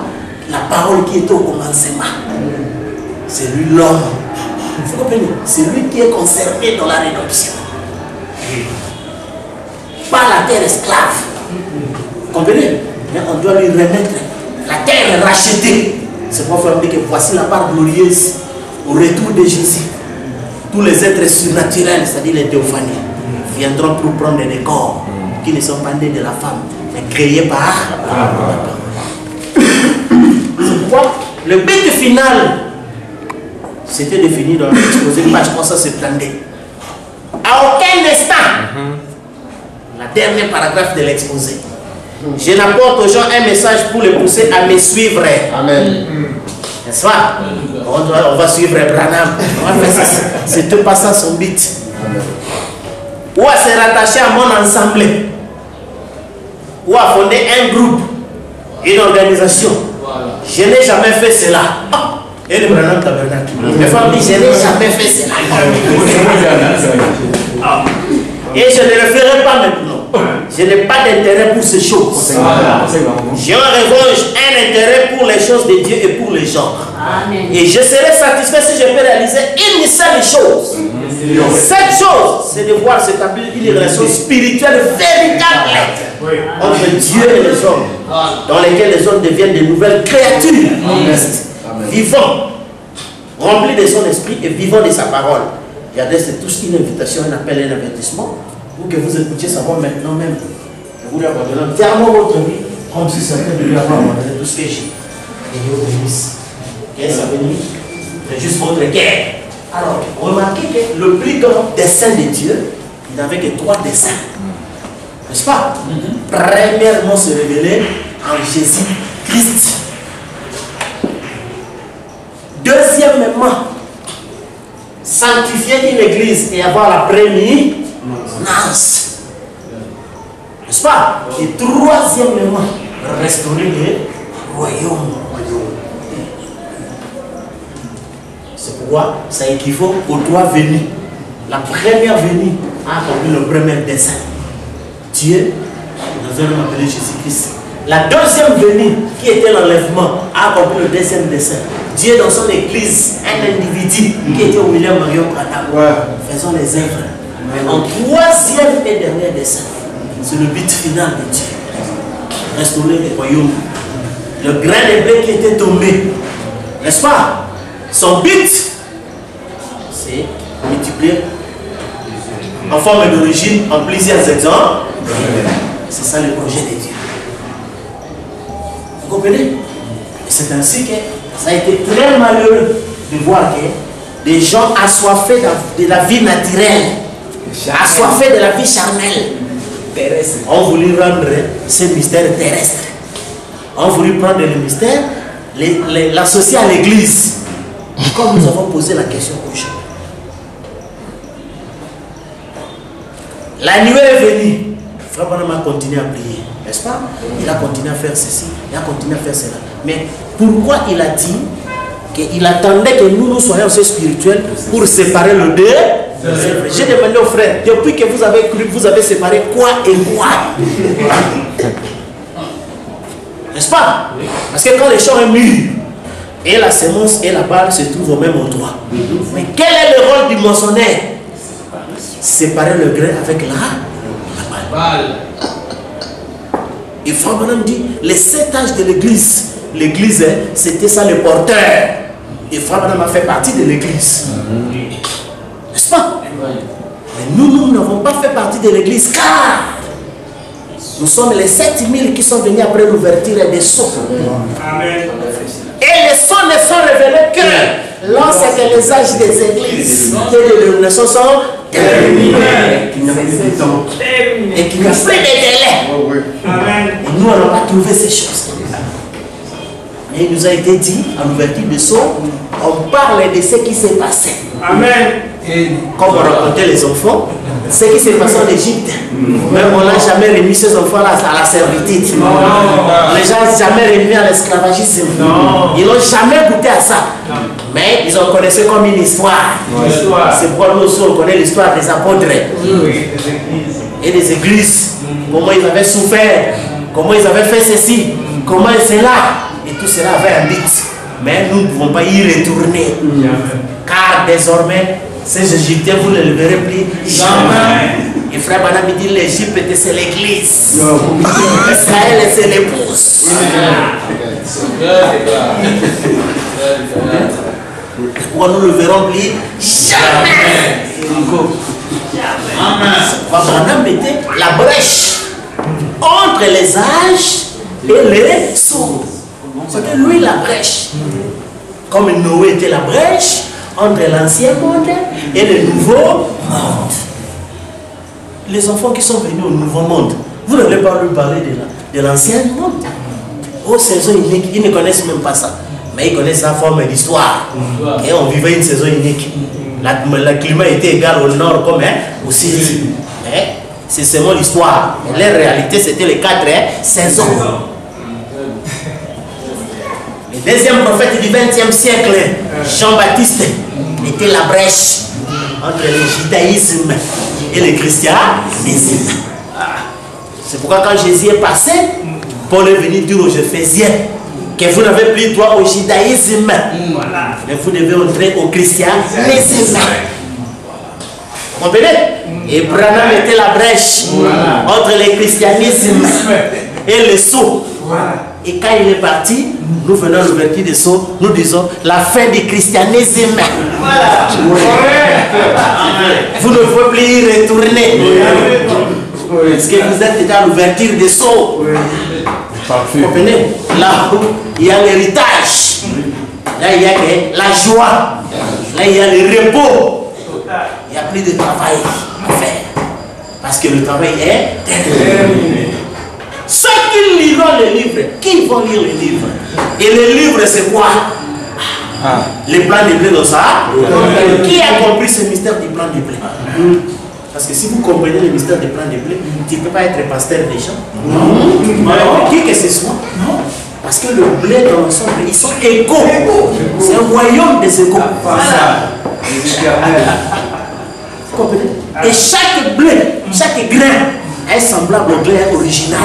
la parole qui était au commencement. C'est lui l'homme. Vous comprenez? C'est lui qui est concerné dans la rédemption. Pas la terre esclave. Vous comprenez? Mais on doit lui remettre. La terre est rachetée. C'est pour faire que voici la part glorieuse au retour de Jésus. Tous les êtres surnaturels, c'est-à-dire les théophanies, viendront pour prendre des corps qui ne sont pas nés de la femme, mais créés par. C'est pourquoi le but final, c'était défini dans l'exposé page 372. À aucun instant, la dernière paragraphe de l'exposé, je n'apporte aux gens un message pour les pousser à me suivre. Amen. N'est-ce pas? On va suivre Branham. C'était pas ça son but. Ou à se rattacher à mon assemblée. Ou à fonder un groupe, une organisation. Je n'ai jamais fait cela. Et le Branham Tabernacle. Mes femmes disent, je n'ai jamais fait cela. Et je ne le ferai pas maintenant. Je n'ai pas d'intérêt pour ces choses. J'ai en revanche un intérêt pour les choses de Dieu et pour les gens. Amen. Et je serai satisfait si je peux réaliser une seule chose. Cette chose, c'est de voir s'établir une relation spirituelle véritable entre Dieu et les hommes, dans lesquelles les hommes deviennent de nouvelles créatures, vivants, remplis de son esprit et vivants de sa parole. Regardez, c'est tous une invitation, un appel, un avertissement. Vous que vous écoutiez savoir maintenant même. Je vous abandonne entièrement votre vie, comme si certains devaient avoir abandonné tout ce que j'ai. Et Dieu vous bénisse. Qu'est-ce que ça veut dire? C'est juste votre guerre. Alors, remarquez que le plus grand dessein de Dieu, il n'avait que 3 desseins. N'est-ce pas? Premièrement, se révéler en Jésus-Christ. Deuxièmement, sanctifier une église et avoir la prééminence. N'est-ce pas? Et troisièmement, restaurer le royaume. C'est pourquoi ça équivaut aux 3 venues. La première venue a accompli le premier dessein. Dieu, nous allons appeler Jésus-Christ, la deuxième venue, qui était l'enlèvement, a accompli le deuxième dessein. Dieu dans son église, un individu qui était William Marion Branham. Faisons les œuvres. Mais en troisième et dernier dessein, c'est le but final de Dieu. Restaurer le royaume. Le grain de blé qui était tombé, n'est-ce pas? Son but, c'est multiplier en forme d'origine, en plusieurs exemples. C'est ça le projet de Dieu. Vous comprenez? C'est ainsi que ça a été très malheureux de voir que des gens assoiffés de la vie naturelle, assoiffés de la vie charnelle, ont voulu rendre ce mystère terrestre. Ont voulu prendre le mystère, l'associer à l'église. Comme nous avons posé la question aujourd'hui. La nuée est venue. Frère Branham a continué à prier, n'est-ce pas? Il a continué à faire ceci, il a continué à faire cela. Mais pourquoi il a dit qu'il attendait que nous soyons assez spirituels pour séparer le deux? J'ai demandé aux frères, depuis que vous avez cru, vous avez séparé quoi et quoi? N'est-ce pas? Parce que quand les champs sont mûrs, et la semence et la balle se trouvent au même endroit. Mais quel est le rôle du moissonneur? Séparer le grain avec la balle. Et Frère Branham dit, les 7 âges de l'église, l'église, c'était ça le porteur. Et Frère Branham a fait partie de l'église. N'est-ce pas? Mais nous n'avons pas fait partie de l'église car nous sommes les 7000 qui sont venus après l'ouverture des sceaux. Amen. Et les sceaux ne sont révélés que lorsque les âges des églises et des dénominations sont terminés. Et qu'il n'y a plus de délai. Amen. Et nous n'allons pas trouver ces choses. Et il nous a été dit, à l'ouverture des sceaux, on parle de ce qui s'est passé. Amen. Comme on racontait les enfants, ce qui s'est passé en Égypte. Même on n'a jamais remis ces enfants-là à la servitude. Les gens n'ont jamais remis à l'esclavagisme. Ils n'ont jamais goûté à ça. Mais ils en connaissaient comme une histoire. C'est pourquoi nous aussi on connaît l'histoire des apôtres et des églises. Comment ils avaient souffert, comment ils avaient fait ceci, comment cela. Et tout cela avait un but. Mais nous ne pouvons pas y retourner. Car désormais, ces Égyptiens, vous ne les verrez plus jamais. Et Frère Branham dit l'Égypte, c'est l'église. Israël, c'est l'épouse. Pourquoi nous ne le verrons plus jamais. Frère Branham mettait la brèche entre les âges et les sceaux. C'était lui la brèche. Comme Noé était la brèche entre l'ancien monde et le nouveau monde. Les enfants qui sont venus au nouveau monde, vous n'allez pas lui parler de l'ancien monde. Aux saisons uniques, ils ne connaissent même pas ça. Mais ils connaissent la forme d'histoire. Et on vivait une saison unique. Le climat était égal au nord comme au sud. C'est seulement l'histoire. La réalité, c'était les 4 saisons. Le deuxième prophète du XXe siècle, Jean-Baptiste, était la brèche entre le judaïsme et le christianisme. C'est pourquoi quand Jésus est passé, Paul est venu dire aux Éphésiens que vous n'avez plus droit au judaïsme, mais vous devez entrer au christianisme. Vous comprenez? Et Branham était la brèche entre le christianisme et le sceau. Et quand il est parti, nous venons à l'ouverture des sceaux, nous disons la fin du christianisme. Voilà. Vous ne pouvez plus y retourner. Parce que vous êtes déjà à l'ouverture des sceaux. Vous comprenez? Là où il y a l'héritage, là il y a la joie, là il y a le repos. Il n'y a plus de travail à faire. Parce que le travail est terminé. Ceux qui liront les livres, qui vont lire les livres? Et les livres, c'est quoi? Les plans de blé dans ça. Qui a compris ce mystère du plan de blé? Parce que si vous comprenez le mystère du plan de blé, tu ne peux pas être pasteur des gens. Non. Qui que ce soit? Non. Parce que le blé dans l'ensemble, ils sont égaux. C'est un royaume des égaux. Vous comprenez? Et chaque blé, chaque grain est semblable au blé original.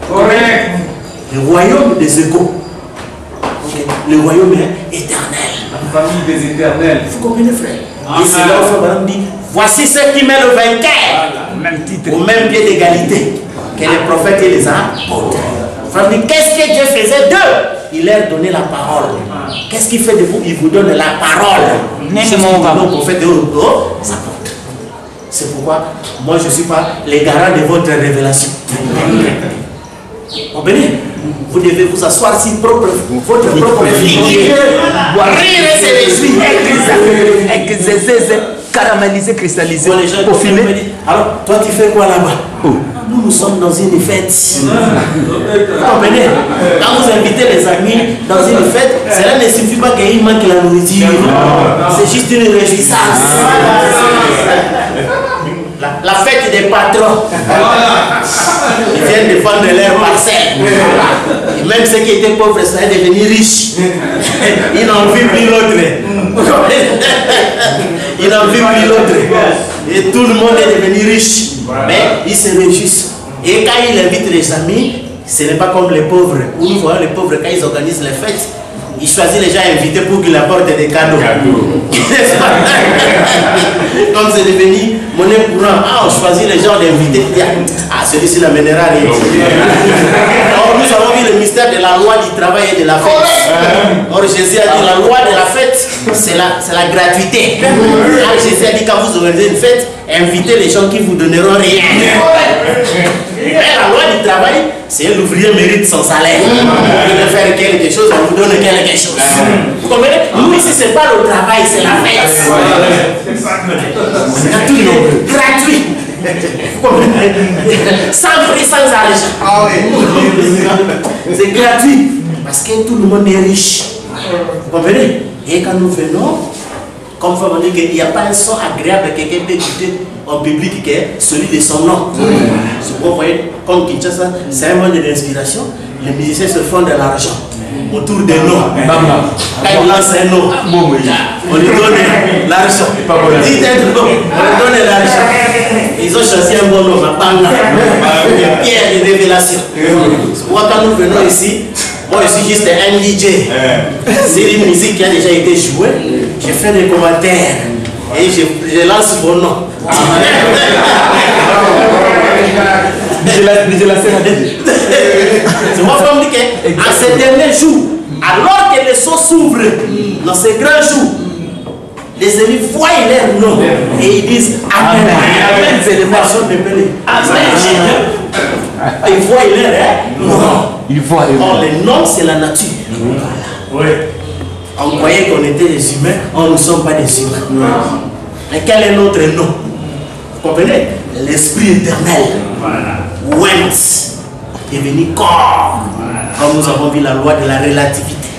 Correct. Le royaume des égaux. Okay. Le royaume est éternel. La famille des éternels. Vous comprenez, frère? Et c'est là où Frère dit, voici ceux qui mettent le vainqueur Même titre. au même pied d'égalité que les prophètes et les apôtres. Frère dit, qu'est-ce que Dieu faisait d'eux? Il leur donnait la parole. Qu'est-ce qu'il fait de vous? Il vous donne la parole. C'est mon prophète et aux apôtres. C'est pourquoi moi je ne suis pas les garants de votre révélation. Comprenez? Vous devez vous asseoir sur votre propre figuier. Rire et se réjouir. Caramélisé, cristallisé, Les gens peaufiné. Alors, toi tu fais quoi là-bas? Nous sommes dans une fête. Vous comprenez? Quand vous invitez les amis dans une fête, cela ne suffit pas qu'il manque la nourriture. C'est juste une réjouissance. La fête des patrons. Ils viennent défendre leur parcelle. Et même ceux qui étaient pauvres sont devenus riches. Ils n'en vivent plus l'autre. Ils n'en vivent plus l'autre. Et tout le monde est devenu riche. Mais ils se réjouissent. Et quand ils invitent les amis, ce n'est pas comme les pauvres. Où nous voyons les pauvres quand ils organisent les fêtes. Ils choisissent les gens invités pour qu'ils apportent des cadeaux. Comme c'est devenu monnaie courante, on choisit les gens d'inviter. Ah, celui-ci l'amènera rien. Or, nous avons vu le mystère de la loi du travail et de la fête. Or, Jésus a dit la loi de la fête, c'est la gratuité. Alors, Jésus a dit quand vous organisez une fête, invitez les gens qui vous donneront rien. Mais la loi du travail, c'est l'ouvrier mérite son salaire. Vous devez faire quelque chose, on vous donne quelque chose. Vous comprenez? Nous ici, ce n'est pas le travail, c'est la fête. C'est gratuit. Vous comprenez? Sans prix, sans argent. Ah oui. C'est gratuit. Parce que tout le monde est riche. Vous comprenez? Et quand nous venons, comme on dit qu'il n'y a pas un son agréable que quelqu'un peut écouter en public qui est celui de son nom. C'est pourquoi vous voyez, comme Kinshasa, c'est un monde d'inspiration. Les musiciens se font de l'argent autour des noms. Quand ils lancent un nom, on lui donne l'argent. Dites un nom, on lui donne l'argent. Ils ont choisi un bon nom, une pierre de révélation. C'est pourquoi quand nous venons ici, moi je suis juste un DJ. C'est une musique qui a déjà été jouée. Je fais des commentaires et je lance mon nom. C'est moi qui me dis qu'en ces derniers jours, alors que les sceaux s'ouvrent dans ces grands jours, les ennemis voient leur nom et ils disent Amen. Amen, c'est les personnes de Belé. Amen. Ils voient leur nom. Or, le nom, c'est la nature. Voilà. On croyait qu'on était des humains, or nous ne sommes pas des humains. Mais quel est notre nom? Vous comprenez? L'esprit éternel. Went est devenu corps. Comme nous avons vu la loi de la relativité.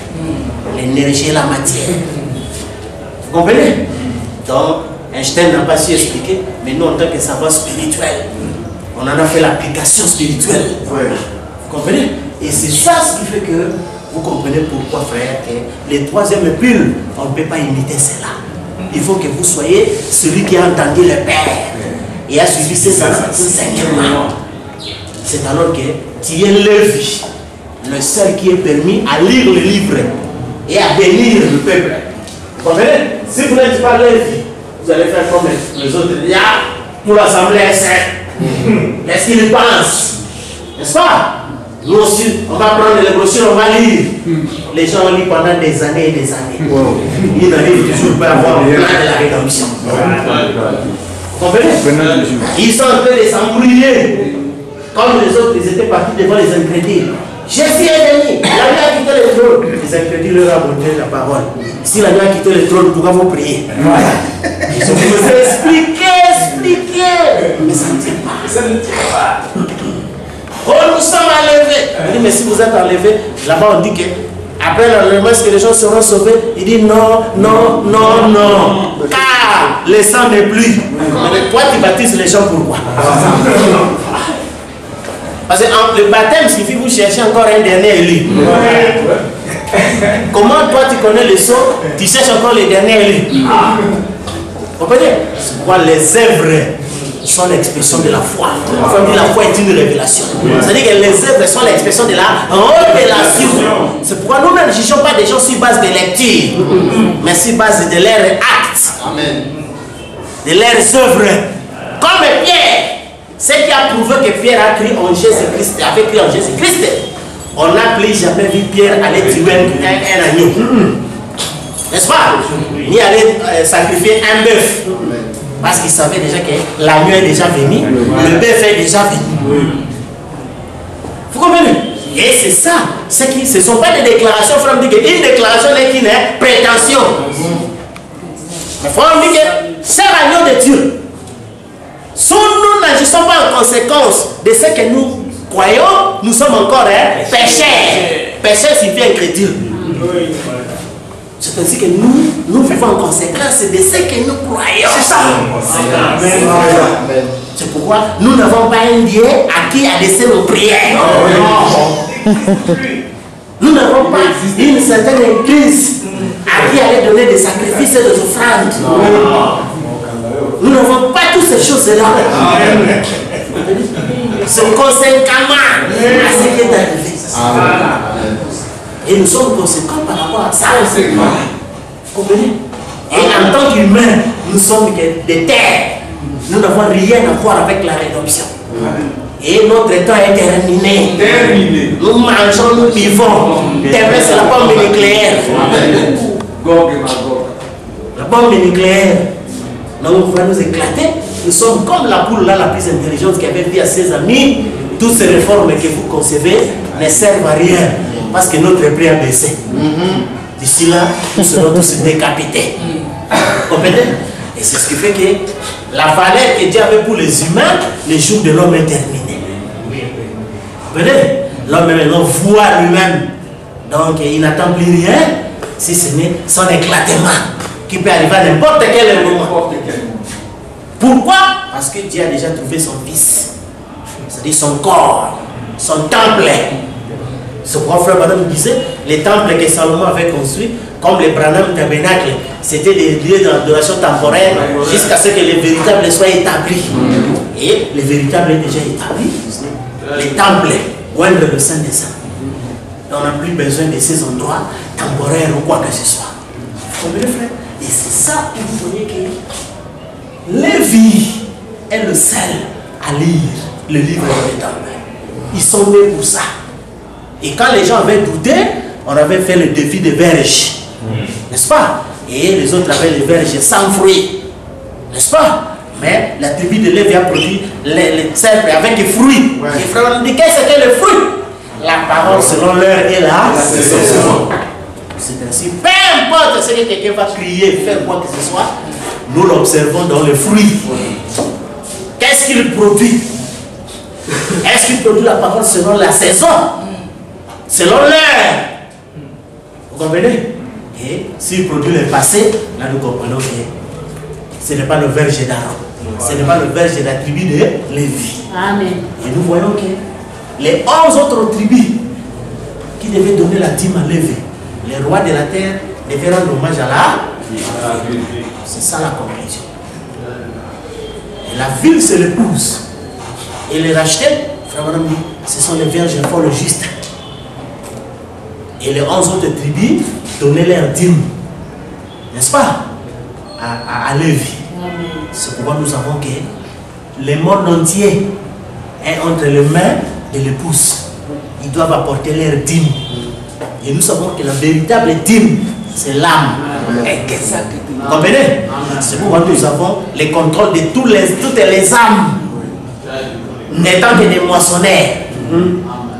L'énergie et la matière. Vous comprenez? Donc, Einstein n'a pas su expliquer, mais nous, en tant que savoir spirituel, on en a fait l'application spirituelle. Vous comprenez? Et c'est ça ce qui fait que vous comprenez pourquoi, frère, que le troisième pull, on ne peut pas imiter cela. Il faut que vous soyez celui qui a entendu le Père et a suivi ses enseignements. C'est alors que tu es Lévi, le seul qui est permis à lire le livre et à bénir le peuple. Vous comprenez? Si vous n'êtes pas Lévi, vous allez faire comme les autres. Pour l'assemblée est sainte. Qu'est-ce qu'ils pensent? N'est-ce pas? Nous aussi, on va prendre les brochures, on va lire. Les gens ont lu pendant des années et des années. Ils n'arrivent toujours pas à avoir le plan de la rédemption. Vous comprenez? Ils sont en train de s'embrouiller. Comme les autres, ils étaient partis devant les incrédules. Jésus est venu, l'agneau a quitté le trône. Les incrédules leur ont montré la parole. Si l'agneau a quitté le trône, pourquoi vous priez? Ils ont expliquer. Mais ça ne tient pas. Ça ne tient pas. Oh, nous sommes enlevés. Il dit, mais si vous êtes enlevés, là-bas on dit que après l'enlèvement, est-ce que les gens seront sauvés? Il dit non. Car le sang n'est plus. Mais toi, tu baptises les gens pourquoi? Parce que le baptême signifie que vous cherchez encore un dernier élu. Comment toi tu connais les sceaux, tu cherches encore les derniers élus? Vous comprenez? C'est pourquoi les œuvres sont l'expression de la foi. Enfin, la foi est une révélation. C'est-à-dire que les œuvres sont l'expression de la révélation. C'est pourquoi nous ne jugeons pas des gens sur base de lecture, mais sur base de leurs actes, de leurs œuvres. Comme Pierre, ce qui a prouvé que Pierre a cru en Jésus-Christ, avait cru en Jésus-Christ, on n'a plus jamais vu Pierre aller tuer un agneau. N'est-ce pas? Ni aller sacrifier un bœuf. Parce qu'il savait déjà que l'agneau est déjà venu, le bœuf est déjà venu. Vous comprenez? Et c'est ça. Ce ne sont pas des déclarations. Il faut me dire qu'une déclaration n'est qu'une prétention. Il faut me dire que c'est l'agneau de Dieu. Si nous n'agissons pas en conséquence de ce que nous croyons, nous sommes encore pécheurs. Pécheur signifie incrédule. C'est ainsi que nous vivons en conséquence de ce que nous croyons. C'est ça. C'est pourquoi nous n'avons pas un Dieu à qui adresser nos prières. Nous n'avons pas une certaine église à qui aller donner des sacrifices et des offrandes. Nous n'avons pas toutes ces choses-là. C'est conséquemment à ce qui est arrivé. Et nous sommes conséquents par rapport à ça. Vous comprenez? Et en tant qu'humains, nous sommes des terres. Nous n'avons rien à voir avec la rédemption. Et notre temps est terminé. Nous mangeons, nous vivons. Demain, c'est la bombe nucléaire. La bombe nucléaire. Donc, va nous éclater. Nous sommes comme la poule là, la plus intelligente qui avait dit à ses amis, toutes ces réformes que vous concevez ne servent à rien. Parce que notre prix a baissé. D'ici là, nous serons tous décapités. Vous comprenez? Et c'est ce qui fait que la valeur que Dieu avait pour les humains, les jours de l'homme est terminé. Vous comprenez? L'homme est maintenant voit lui-même. Donc il n'attend plus rien, si ce n'est son éclatement, qui peut arriver à n'importe quel moment. Pourquoi? Parce que Dieu a déjà trouvé son fils. C'est-à-dire son corps, son temple. Ce grand frère Branham disait, les temples que Salomon avait construits, comme les Branham Tabernacles, c'était des lieux d'adoration temporaire jusqu'à ce que les véritables soient établis. Et les véritables est déjà établi. Les temples, moindre le Saint des Saints. On n'a plus besoin de ces endroits temporaires ou quoi que ce soit. Vous comprenez, frère? Et c'est ça que vous voyez que Lévi est le seul à lire le livre des temples. Ils sont nés pour ça. Et quand les gens avaient douté, on avait fait le défi des verges. N'est-ce pas? Et les autres avaient les verges sans fruits. N'est-ce pas? Mais la tribu de Lévi a produit les cèpes avec des fruits. Les frères ont dit qu'est-ce que c'est le fruit? La parole selon l'heure est là. C'est ainsi. Peu importe ce que quelqu'un va crier, faire quoi que ce soit, nous l'observons dans le fruit. Qu'est-ce qu'il produit? Est-ce qu'il produit la parole selon la saison? Selon l'heure? Vous comprenez? Et s'il produit le passé, là nous comprenons que ce n'est pas le verge d'Aaron. Ce n'est pas le verge de la tribu de Lévi. Amen. Et nous voyons que les 11 autres tribus qui devaient donner la dîme à Lévi, les rois de la terre devaient rendre hommage à la ville. C'est ça la conclusion. Et la ville, c'est l'épouse. Et les rachetés, frère Madame, ce sont les vierges folles justes. Et les 11 autres tribus donnaient leur dîme, n'est-ce pas, à Lévi. C'est pourquoi nous savons que le monde entier est entre les mains de l'épouse. Ils doivent apporter leur dîme. Et nous savons que la véritable dîme, c'est l'âme. Vous comprenez? C'est pourquoi nous avons le contrôle de toutes les âmes, n'étant que des moissonneurs.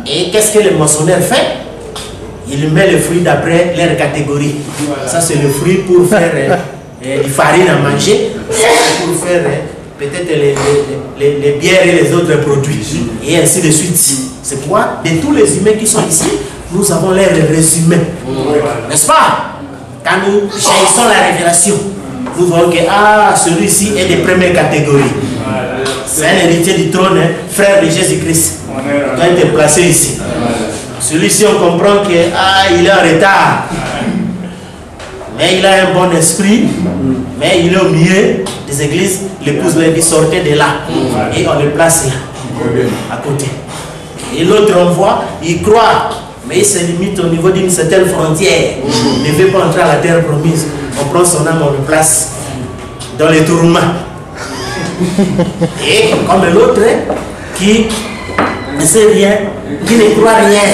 Et qu'est-ce que le moissonneur fait? Il met le fruit d'après leur catégorie. Ça, c'est le fruit pour faire du farine à manger, pour faire peut-être les bières et les autres produits. Et ainsi de suite. C'est pourquoi, de tous les humains qui sont ici, nous avons l'air résumé. N'est-ce pas? Quand nous jaillissons la révélation, nous voyons que celui-ci est de première catégorie. C'est un héritier du trône, frère de Jésus-Christ. Il doit être placé ici. Celui-ci, on comprend que il est en retard. Mais il a un bon esprit, mais il est au milieu des églises. L'épouse lui dit sortez de là. Et on le place là, à côté. Et l'autre on voit, il croit, mais il se limite au niveau d'une certaine frontière. Il ne veut pas entrer à la terre promise. On prend son âme, on le place dans les tourments. Et comme l'autre qui ne sait rien, qui ne croit rien.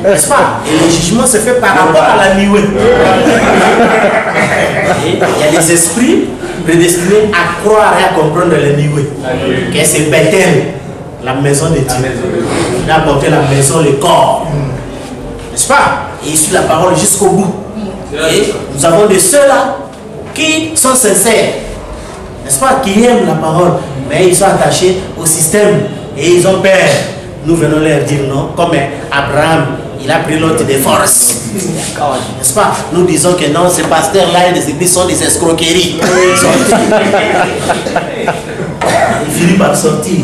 N'est-ce pas? Et le jugement se fait par rapport à la nuée. Et il y a des esprits prédestinés à croire et à comprendre les nuées. Que c'est Bethel, la maison de Dieu. Il a apporté la maison, le corps. N'est-ce pas? Et il suit la parole jusqu'au bout. Et nous avons de ceux-là qui sont sincères. N'est-ce pas? Qui aiment la parole. Mais ils sont attachés au système. Et ils ont peur. Nous venons leur dire non. Comme Abraham, il a pris l'autre de force. N'est-ce pas? Nous disons que non, ces pasteurs-là et les églises sont des escroqueries. Il finit par sortir.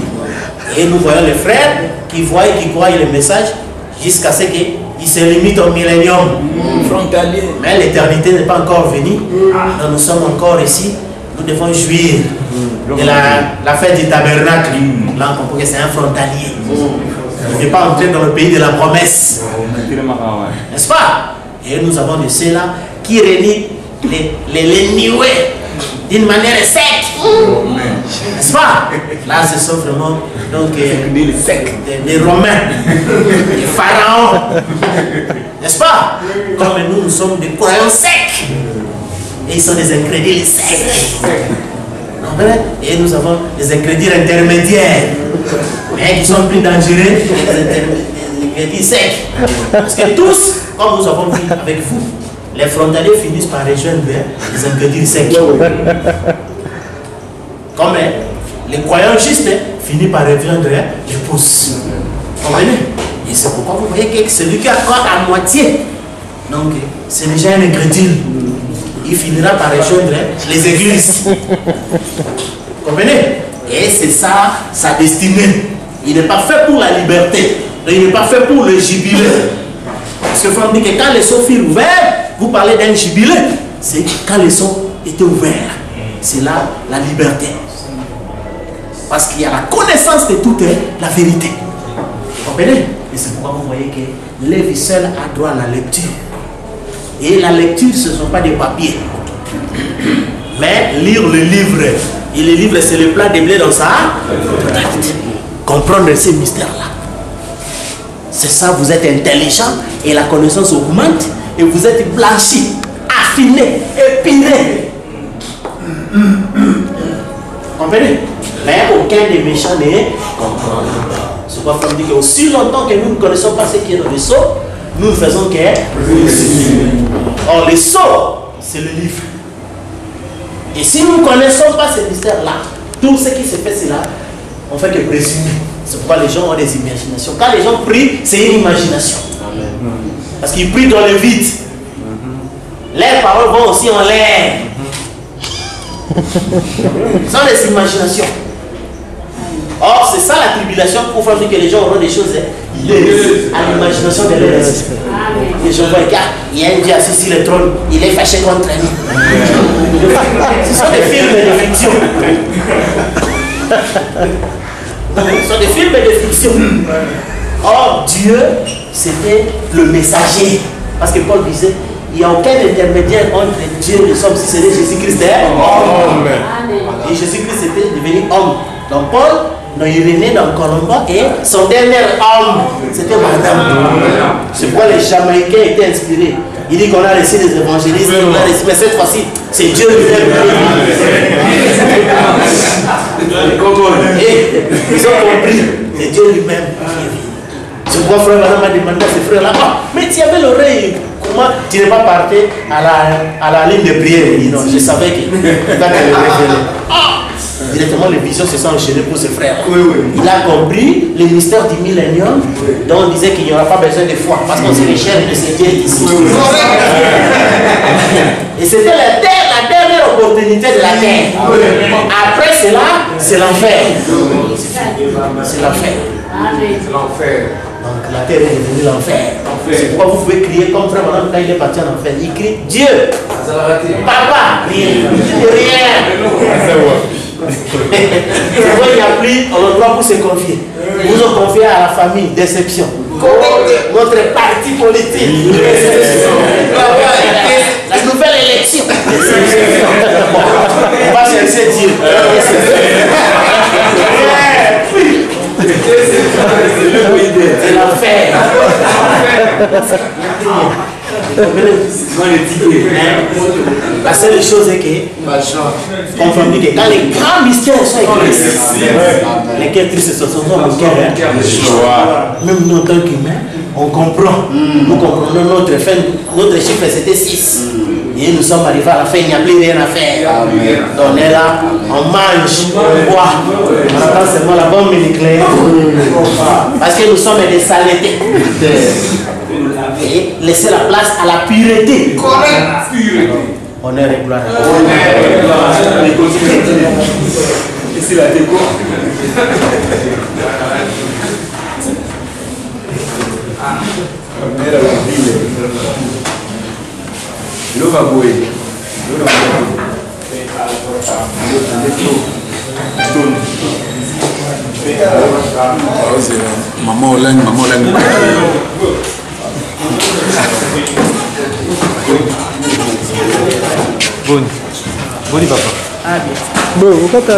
Et nous voyons les frères qui voient et qui croient le message jusqu'à ce qu'ils se limitent au millénium. Frontalier. Mais l'éternité n'est pas encore venue. Donc nous sommes encore ici. Nous devons jouir de la fête du tabernacle. Là, on comprend que c'est un frontalier. Il ne veut pas entrer dans le pays de la promesse. N'est-ce pas? Et nous avons de ceux-là qui renient les nioués d'une manière sec. N'est-ce pas? Là, ce sont vraiment donc, des Romains, des pharaons. N'est-ce pas? Comme nous sommes des croyants secs. Et ils sont des incrédules secs. Et nous avons des incrédules intermédiaires. Mais qui sont plus dangereux que les incrédules secs. Parce que tous, comme nous avons vu avec vous, les frontaliers finissent par rejoindre les incrédules secs. Comme les croyants justes finissent par rejoindre les pousses. Comprenez? Et c'est pourquoi vous voyez que celui qui accorde à moitié, donc c'est déjà un incrédule. Il finira par rejoindre les églises. Comprenez? Et c'est ça sa destinée. Il n'est pas fait pour la liberté. Il n'est pas fait pour le jubilé. Parce que faut dire que quand les sceaux furent ouverts, vous parlez d'un jubilé. C'est quand les sceaux étaient ouverts. C'est là la liberté. Parce qu'il y a la connaissance de toute la vérité. Vous comprenez? Et c'est pourquoi vous voyez que l'œuvre seul a droit à la lecture. Et la lecture, ce ne sont pas des papiers. Mais lire le livre. Et le livre, c'est le plat de blé dans sa totalité. Comprendre ces mystères-là. C'est ça, vous êtes intelligent et la connaissance augmente. Et vous êtes blanchi, affiné, épiré. Comprenez? Mais aucun des méchants n'est comprendre. C'est pourquoi on dit qu'aussi longtemps que nous ne connaissons pas ce qui est dans le sceau, nous ne faisons que or le sceau, c'est le livre. Et si nous ne connaissons pas ce mystère-là, tout ce qui se fait, c'est là, on fait que présumer. C'est pourquoi les gens ont des imaginations. Quand les gens prient, c'est une imagination. Parce qu'ils prient dans le vide. Leurs paroles vont aussi en l'air. Ce sont des imaginations. Or, c'est ça la tribulation pour faire que les gens auront des choses à l'imagination de leur esprit. Les gens voient, regarde, il y a un Dieu assis sur le trône, il est fâché contre nous. Ce sont des films de fiction. Ce sont des films de fiction. Or, Dieu, c'était le messager. Parce que Paul disait, il n'y a aucun intermédiaire entre Dieu et les hommes si ce n'est Jésus-Christ. Et Jésus-Christ était devenu homme. Donc Paul, il est né dans Colombo et son dernier homme, c'était Madame. C'est pourquoi les Jamaïcains étaient inspirés. Il dit qu'on a laissé des évangélistes, mais cette fois-ci, c'est Dieu lui-même. Et ils ont compris, c'est Dieu lui-même. C'est pourquoi frère Madame m'a demandé à ses frères là, mais tu avais l'oreille, comment tu n'es pas parti à la ligne de prière? Il dit non, je savais que directement les visions se sont enchaînées pour ses frères. Il a compris le mystère du millénium dont on disait qu'il n'y aura pas besoin de foi parce qu'on se recherche de ce Dieu ici. Et c'était la dernière opportunité de la terre. Après cela, c'est l'enfer. C'est l'enfer. Donc la terre est devenue l'enfer. C'est pourquoi vous pouvez crier comme frère Madame quand il est parti en enfer. Il crie Dieu, papa, rien. C'est pourquoi il n'y a plus un endroit pour se confier. Vous vous confiez à la famille, déception. Notre parti politique, déception. La nouvelle élection, déception. On va chercher Dieu. C'est l'enfer. La seule chose est que, on dit que quand les grands mystères sont écrits, lesquels tristes se sont dans le cœur, même nous en tant qu'humains, on comprend. Nous comprenons notre fin, notre chiffre c'était 6. Et nous sommes arrivés à la fin, il n'y a plus rien à faire. Donc on est là, on mange, on boit, on attend seulement la bombe nucléaire. Parce que nous sommes des saletés. Et laisser la place à la pureté. Honneur et gloire. Ici la déco. Maman Oleng. Boni papa. Bon, vous faites ça.